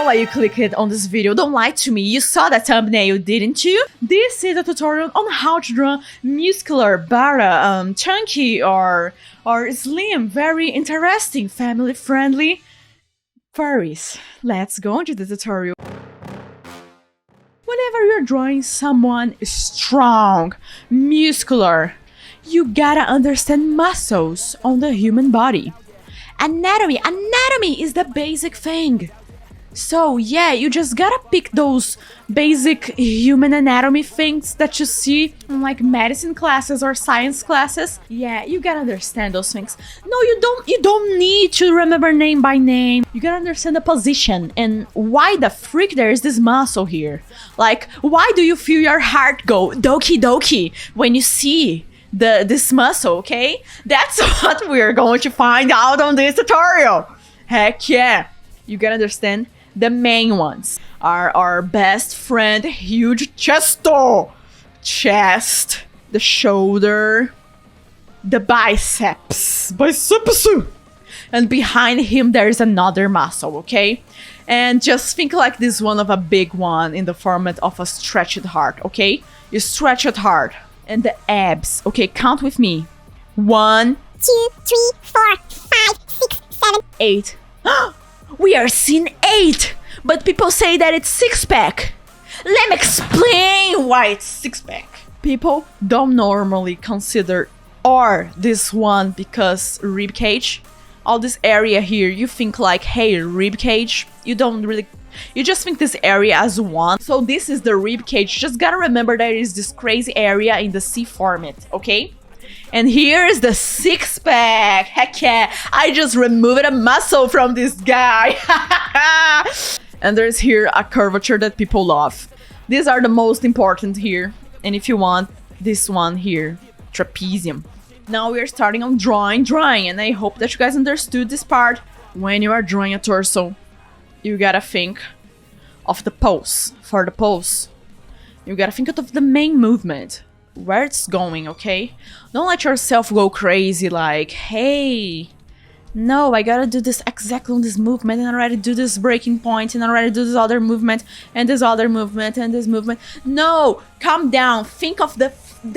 why you clicked on this video. Don't lie to me. You saw the thumbnail, didn't you? This is a tutorial on how to draw muscular, bara, chunky, or slim, very interesting, family-friendly furries. Let's go into the tutorial. Whenever you're drawing someone strong, muscular, you gotta understand muscles on the human body. Anatomy is the basic thing. So yeah, you just gotta pick those basic human anatomy things that you see in like medicine classes or science classes. Yeah, you gotta understand those things. No, you don't need to remember name by name. You gotta understand the position and why the freak there is this muscle here. Like, why do you feel your heart go doki doki when you see this muscle, okay? That's what we're going to find out on this tutorial. Heck yeah. You gotta understand the main ones are our best friend, huge chest, the shoulder, the biceps, and behind him there is another muscle, okay? And just think like this one of a big one in the format of a stretched heart, okay? You stretch it hard. And the abs. Okay, count with me. 1, 2, 3, 4, 5, 6, 7, 8. We are seeing 8! But people say that it's 6-pack. Let me explain why it's 6-pack. People don't normally consider this one because rib cage. All this area here, you think like, hey, rib cage. You just think this area as one. So this is the rib cage. Just gotta remember there is this crazy area in the C format, okay? And here is the 6-pack. Heck yeah, I just removed a muscle from this guy. And there's here a curvature that people love. These are the most important here. And if you want, this one here, trapezium. Now we are starting on drawing, and I hope that you guys understood this part. When you are drawing a torso, you gotta think of the pose. For the pose, you gotta think of the main movement, where it's going, okay? Don't let yourself go crazy like, hey, no, I gotta do this exactly on this movement, and I already do this breaking point, and I already do this other movement, and this other movement, and this movement. No, calm down. Think of the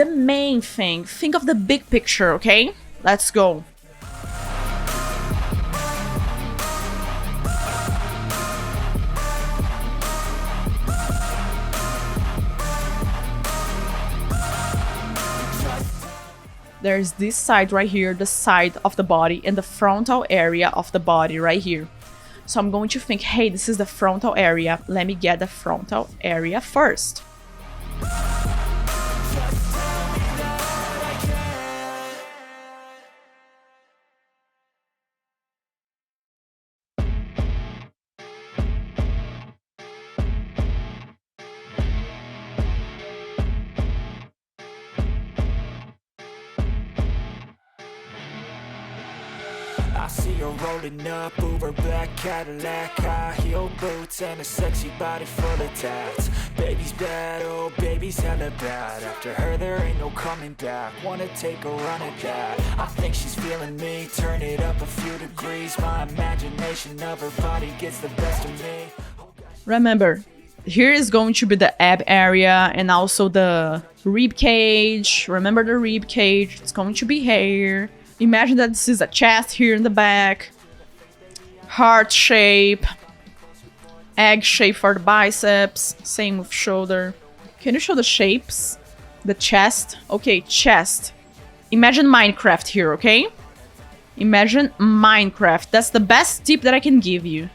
main thing. Think of the big picture, okay? Let's go. There's this side right here, the side of the body, and the frontal area of the body right here. So I'm going to think, hey, this is the frontal area. Let me get the frontal area first. I see her rolling up, Uber black Cadillac, high heel boots and a sexy body full of tats. Baby's bad, oh baby's hella bad. After her there ain't no coming back. Wanna take a run at that. I think she's feeling me, turn it up a few degrees. My imagination of her body gets the best of me. Remember, here is going to be the ab area and also the rib cage. Remember the rib cage, it's going to be here. Imagine that this is a chest here in the back, heart shape, egg shape for the biceps, same with shoulder. Can you show the shapes? The chest? Okay, chest. Imagine Minecraft here, okay? Imagine Minecraft. That's the best tip that I can give you.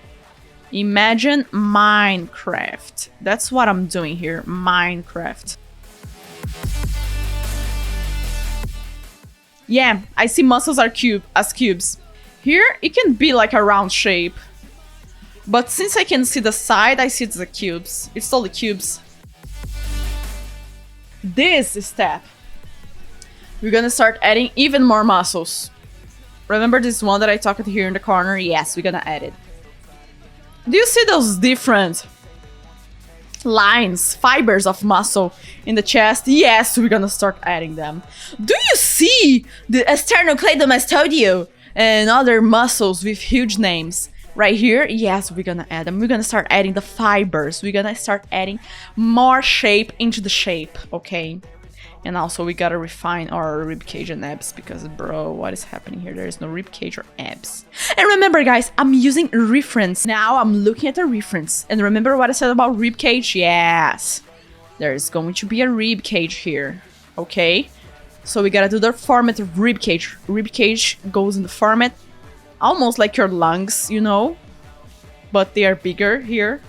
Imagine Minecraft. That's what I'm doing here, Minecraft. Yeah, I see muscles are as cubes. Here, it can be like a round shape. But since I can see the side, I see it's the cubes. It's all the cubes. This step, we're gonna start adding even more muscles. Remember this one that I talked here in the corner? Yes, we're gonna add it. Do you see those different lines, fibers of muscle in the chest? Yes, we're gonna start adding them. Do you see the sternocleidomastoideo and other muscles with huge names? right here, yes, we're gonna add them. We're gonna start adding the fibers. We're gonna start adding more shape into the shape, okay? And also we gotta refine our ribcage and abs because, bro, what is happening here? There is no ribcage or abs. And remember, guys, I'm using reference. Now I'm looking at the reference. And remember what I said about ribcage? Yes. There's going to be a ribcage here, okay? So we gotta do the format of ribcage. Ribcage goes in the format almost like your lungs, you know? But they are bigger here.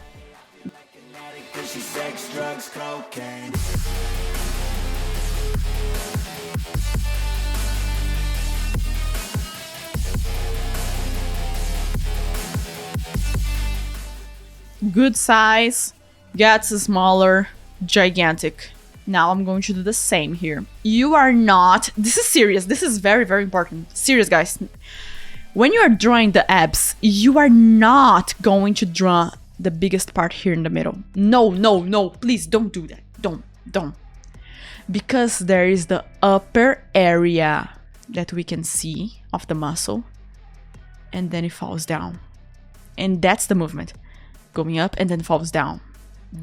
Good size, gets smaller, gigantic. Now I'm going to do the same here. You are not, this is serious, this is very, very important. Serious, guys. When you are drawing the abs, you are not going to draw the biggest part here in the middle. No, no, no, please don't do that. Don't. Because there is the upper area that we can see of the muscle. And then it falls down. And that's the movement. Going up and then falls down.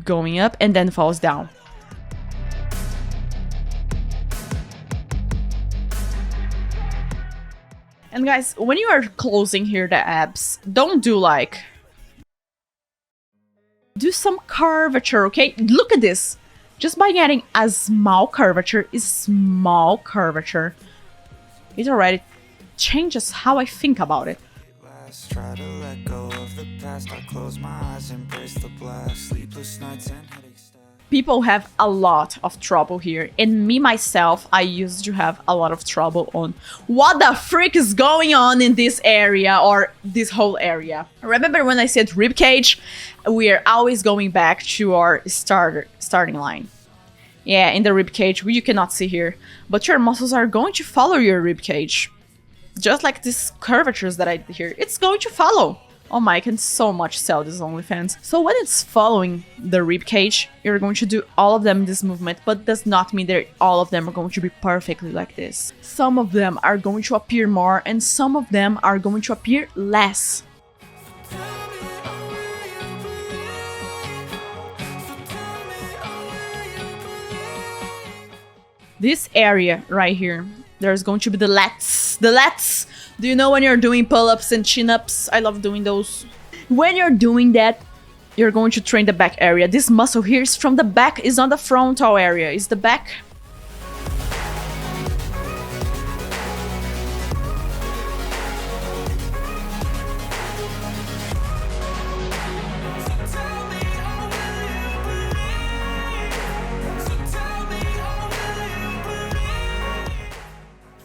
Going up and then falls down. And guys, when you are closing here the abs, don't do like... Do some curvature, okay? Look at this. Just by getting a small curvature, it already changes how I think about it. Try to let go of the past. I close my eyes, embrace the blast. Sleepless nights and headaches. People have a lot of trouble here, and me myself, I used to have a lot of trouble on what the frick is going on in this area or this whole area. Remember when I said ribcage? We are always going back to our starting line. Yeah, in the ribcage, you cannot see here, but your muscles are going to follow your ribcage. Just like these curvatures that I did here, it's going to follow. Oh my, I can so much sell this OnlyFans. So when it's following the ribcage, you're going to do all of them in this movement, but does not mean that all of them are going to be perfectly like this. Some of them are going to appear more, and some of them are going to appear less. This area right here, there's going to be the lats. The lats! Do you know when you're doing pull-ups and chin-ups? I love doing those. When you're doing that, you're going to train the back area. This muscle here is from the back, is not the frontal area, it's the back.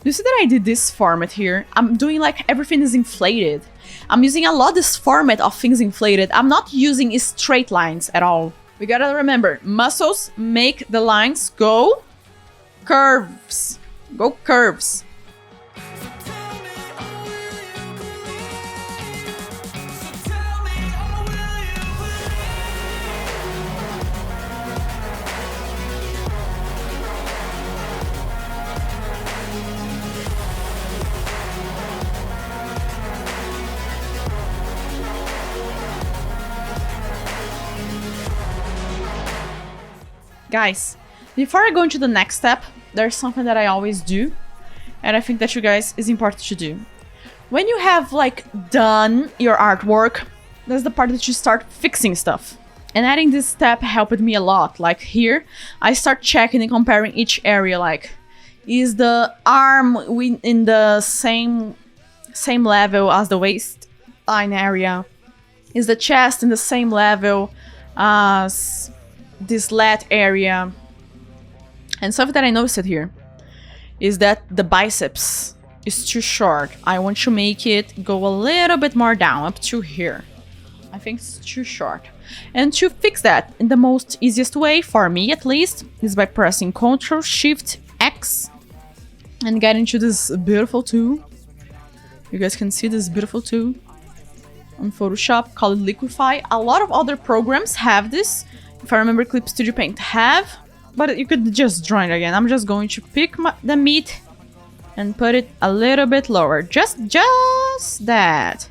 You see that I did this format here? I'm doing like everything is inflated. I'm using a lot this format of things inflated. I'm not using straight lines at all. We gotta remember, muscles make the lines go curves. Go curves. Guys, before I go into the next step, there's something that I always do, and I think that you guys is important to do. When you have like done your artwork, that's the part that you start fixing stuff. And adding this step helped me a lot. Like here, I start checking and comparing each area. Like, is the arm in the same level as the waistline area? Is the chest in the same level as this lat area? And something that I noticed here is that the biceps is too short. I want to make it go a little bit more down, up to here. I think it's too short. And to fix that, in the most easiest way, for me at least, is by pressing Ctrl-Shift-X and get into this beautiful tool. You guys can see this beautiful tool on Photoshop called Liquify. A lot of other programs have this. If I remember, Clip Studio Paint have, but you could just draw it again. I'm just going to pick the meat and put it a little bit lower. Just that.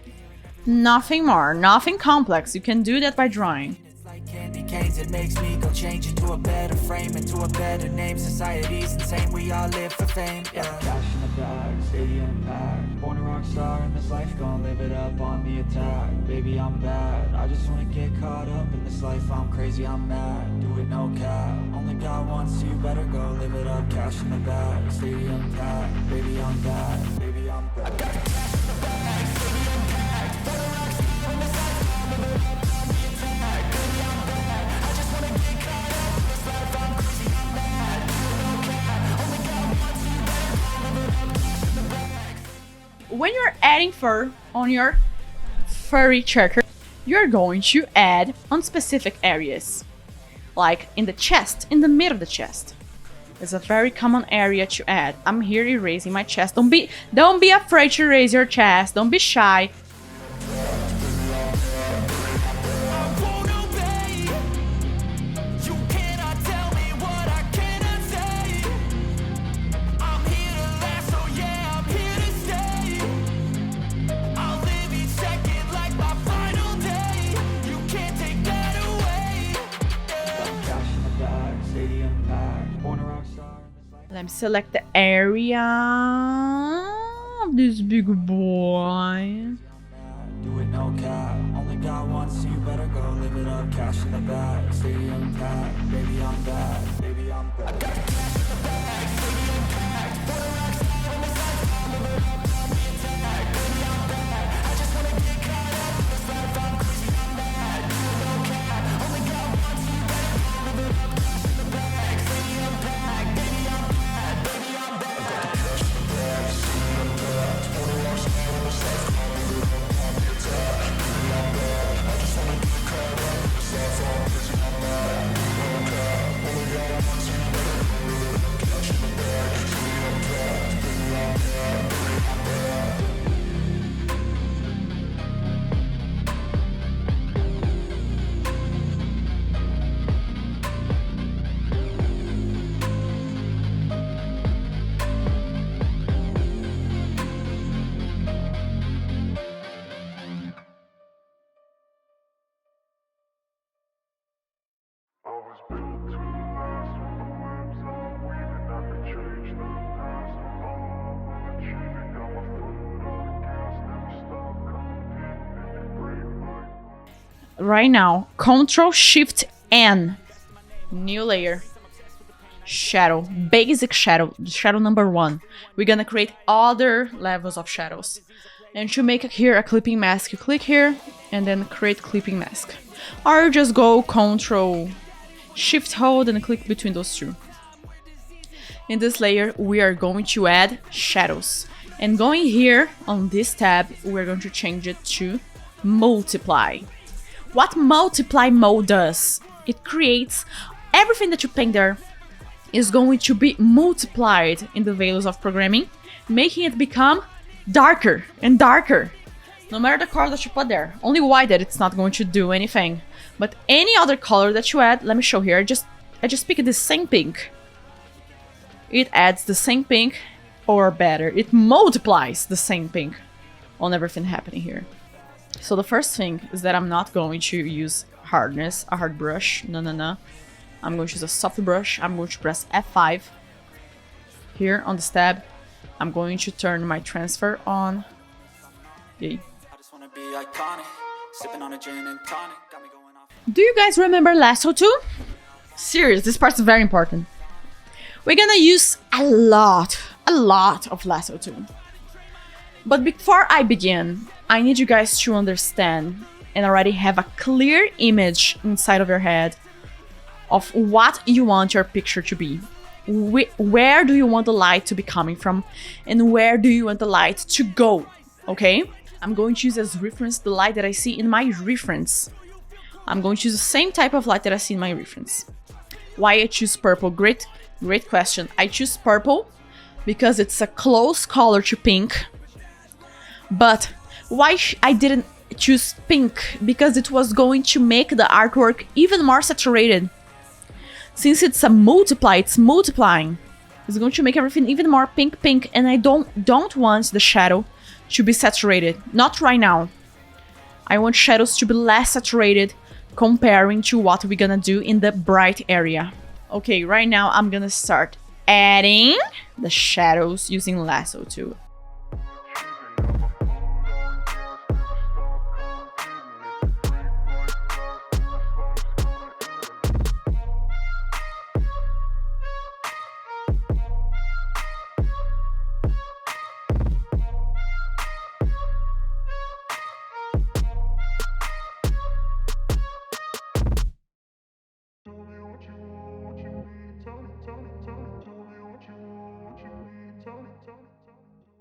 Nothing more, nothing complex. You can do that by drawing. It's like candy canes, it makes me go change into a better frame, into a better name. Society's insane, we all live for fame. Yeah. Cash in the bag, stadium packed. Born a rock star in this life, gonna live it up on the attack. Baby, I'm bad. I just wanna get caught up in this life. I'm crazy, I'm mad. Do it no cap. Only God wants you, better go live it up. Cash in the bag, stadium packed. Baby, I'm bad. Baby, I'm bad. When you're adding fur on your furry checker, you're going to add on specific areas. Like in the chest, in the middle of the chest. It's a very common area to add. I'm here erasing my chest. Don't be afraid to erase your chest. Don't be shy. Let me select the area of this big boy. Do it no cap. Only God wants you, better go live it up. Cash in the bag, stadium packed. Baby, I'm bad. Baby, I'm bad. Right now, Control Shift N, new layer, shadow, basic shadow, shadow number 1. We're gonna create other levels of shadows. And to make here a clipping mask, you click here and then create clipping mask. Or just go Control Shift hold and click between those two. In this layer, we are going to add shadows. And going here on this tab, we're going to change it to multiply. What multiply mode does, it creates everything that you paint there is going to be multiplied in the values of programming, making it become darker and darker. No matter the color that you put there, only white that it's not going to do anything. But any other color that you add, let me show here, I just pick the same pink. It adds the same pink, or better, it multiplies the same pink on everything happening here. So the first thing is that I'm not going to use hardness, a hard brush, no. I'm going to use a soft brush. I'm going to press F5 here on this tab. I'm going to turn my transfer on. Yay. I just wanna be iconic, sipping on a gin and tonic, got me going off. Do you guys remember lasso tool? Serious, this part's very important. We're gonna use a lot of lasso tool. But before I begin, I need you guys to understand and already have a clear image inside of your head of what you want your picture to be. Where do you want the light to be coming from? And where do you want the light to go? Okay? I'm going to use as reference the light that I see in my reference. I'm going to use the same type of light that I see in my reference. Why I choose purple? Great question. I choose purple because it's a close color to pink. But why I didn't choose pink? Because it was going to make the artwork even more saturated. Since it's a multiply, it's multiplying. It's going to make everything even more pink, and I don't want the shadow to be saturated. Not right now. I want shadows to be less saturated comparing to what we're gonna do in the bright area. Okay, right now I'm gonna start adding the shadows using lasso tool.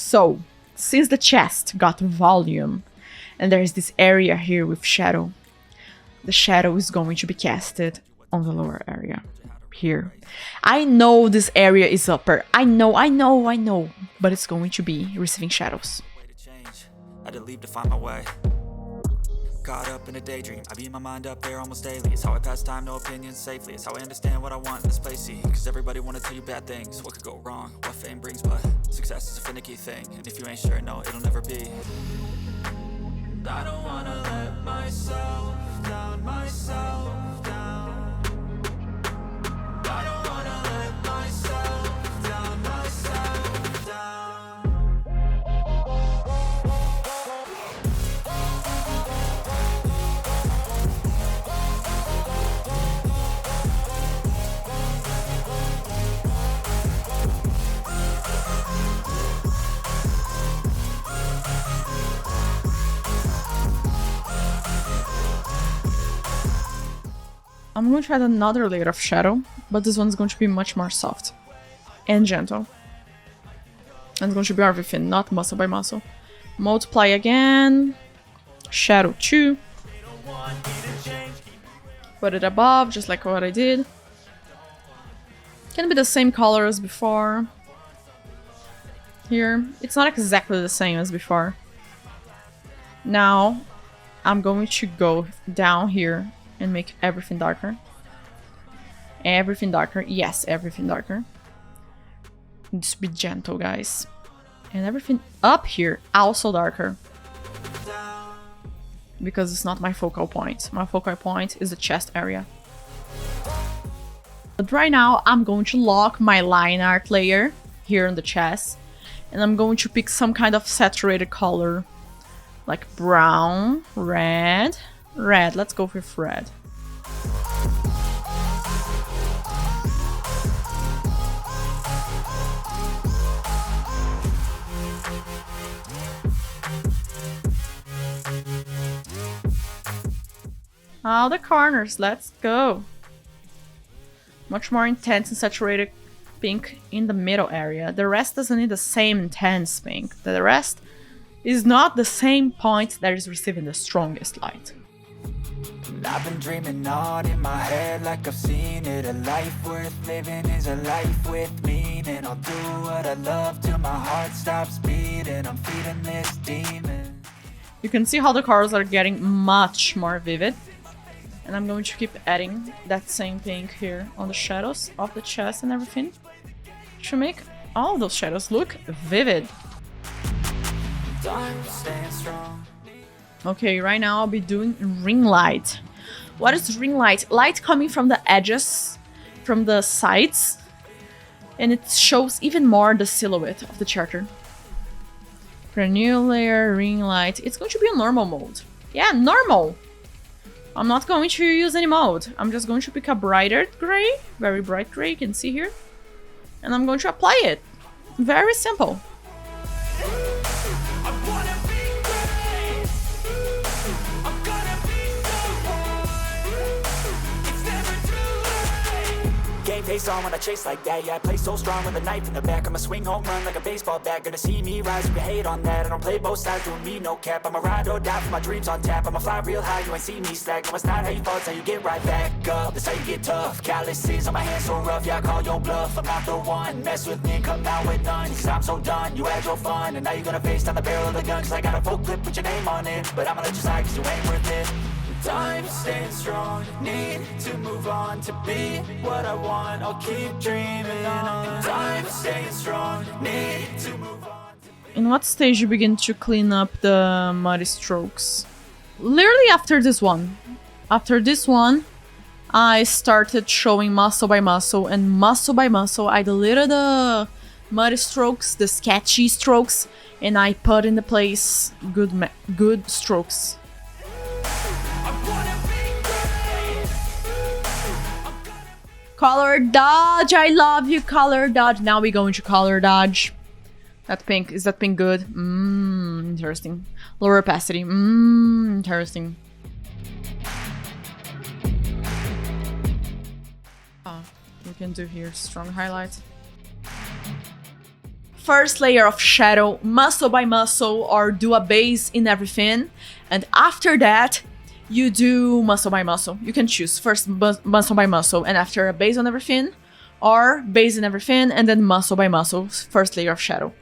So, since the chest got volume, and there's this area here with shadow, the shadow is going to be casted on the lower area, here. I know this area is upper, I know, but it's going to be receiving shadows. I did leave to find my way. Caught up in a daydream, I beat my mind up there almost daily. It's how I pass time, no opinions safely. It's how I understand what I want in this place, see. Cause everybody wanna tell you bad things. What could go wrong, what fame brings, but success is a finicky thing. And if you ain't sure, no, it'll never be. I don't wanna let myself down, myself down. I don't wanna let myself down, myself down. I'm going to add another layer of shadow, but this one's going to be much more soft and gentle. And it's going to be everything, not muscle by muscle. Multiply again. Shadow 2. Put it above, just like what I did. Can be the same color as before. Here. It's not exactly the same as before. Now, I'm going to go down here and make everything darker. Everything darker. Yes, everything darker. Just be gentle, guys. And everything up here also darker. Because it's not my focal point. My focal point is the chest area. But right now, I'm going to lock my line art layer here on the chest. And I'm going to pick some kind of saturated color. Like brown, red. Red, let's go with red. All the corners, let's go. Much more intense and saturated pink in the middle area. The rest doesn't need the same intense pink. The rest is not the same point that is receiving the strongest light. I've been dreaming on in my head like I've seen it. A life worth living is a life with meaning. I'll do what I love till my heart stops beating. I'm feeding this demon. You can see how the colors are getting much more vivid. And I'm going to keep adding that same pink here on the shadows of the chest and everything to make all those shadows look vivid. Okay, right now I'll be doing ring light. What is ring light? Light coming from the edges, from the sides, and it shows even more the silhouette of the character. For a new layer, ring light, it's going to be a normal mode. Yeah, normal! I'm not going to use any mode. I'm just going to pick a brighter gray, very bright gray, you can see here. And I'm going to apply it. Very simple. Game face on when I chase like that. Yeah, I play so strong with a knife in the back. I'ma swing home run like a baseball bat. Gonna see me rise if you hate on that. I don't play both sides, doing me no cap. I'ma ride or die for my dreams on tap. I'ma fly real high, you ain't see me slack. No, it's not how you fall, it's how you get right back up. That's how you get tough. Calluses on my hands so rough, yeah, I call your bluff. I'm not the one, mess with me and come out with none. Cause I'm so done, you had your fun. And now you're gonna face down the barrel of the gun. Cause I got a full clip with your name on it. But I'ma let you slide cause you ain't worth it. Time staying strong, need to move on to be what I want. I'll keep dreaming on. Time staying strong, need to move on. In what stage you begin to clean up the muddy strokes? literally after this one. After this one, I started showing muscle by muscle, and muscle by muscle, I deleted the muddy strokes, the sketchy strokes, and I put in the place good strokes. Color dodge, I love you, color dodge. Now we go into color dodge. That pink, is that pink good? Interesting. Lower opacity, interesting. We can do here strong highlight. First layer of shadow, muscle by muscle, or do a base in everything, and after that you do muscle by muscle. You can choose first muscle by muscle and after a base on everything, or base in everything and then muscle by muscle, first layer of shadow.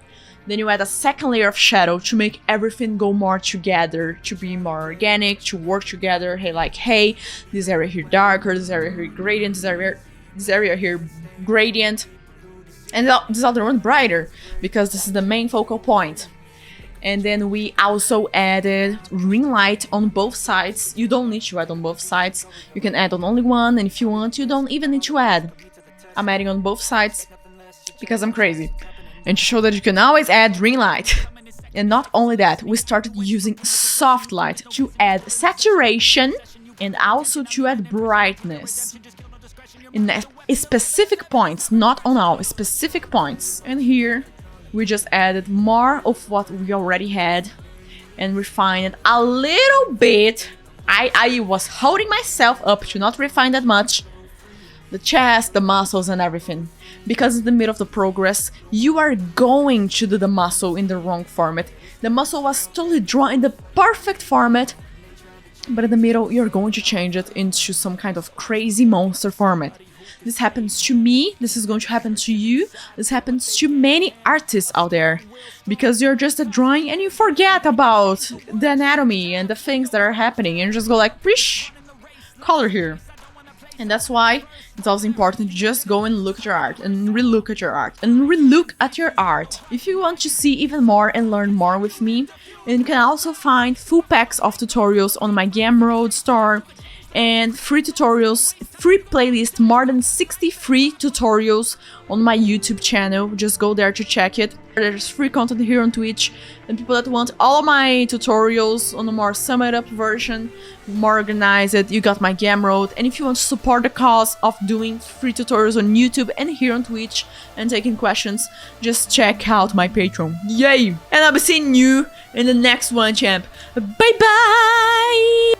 Then you add a second layer of shadow to make everything go more together, to be more organic, to work together. Hey, like, hey, this area here darker, this area here gradient, this area here gradient, and this other one brighter, because this is the main focal point. And then we also added ring light on both sides. You don't need to add on both sides. You can add on only one, and if you want, you don't even need to add. I'm adding on both sides because I'm crazy. And to show that you can always add ring light. And not only that, we started using soft light to add saturation and also to add brightness. In specific points, not on all, specific points. And here we just added more of what we already had and refined it a little bit. I was holding myself up to not refine that much. The chest, the muscles and everything. Because in the middle of the progress, you are going to do the muscle in the wrong format. The muscle was totally drawn in the perfect format, but in the middle you're going to change it into some kind of crazy monster format. This happens to me, this is going to happen to you, this happens to many artists out there. Because you're just a drawing and you forget about the anatomy and the things that are happening and you just go like, prish, color here. And that's why it's also important to just go and look at your art and relook at your art and relook at your art. If you want to see even more and learn more with me, then you can also find full packs of tutorials on my Gumroad store and free tutorials, free playlist, more than 60 free tutorials on my YouTube channel. Just go there to check it. There's free content here on Twitch, and people that want all of my tutorials on a more summed up version, more organized, you got my Gumroad. And if you want to support the cause of doing free tutorials on YouTube and here on Twitch and taking questions, just check out my Patreon. Yay! And I'll be seeing you in the next one, champ. Bye bye!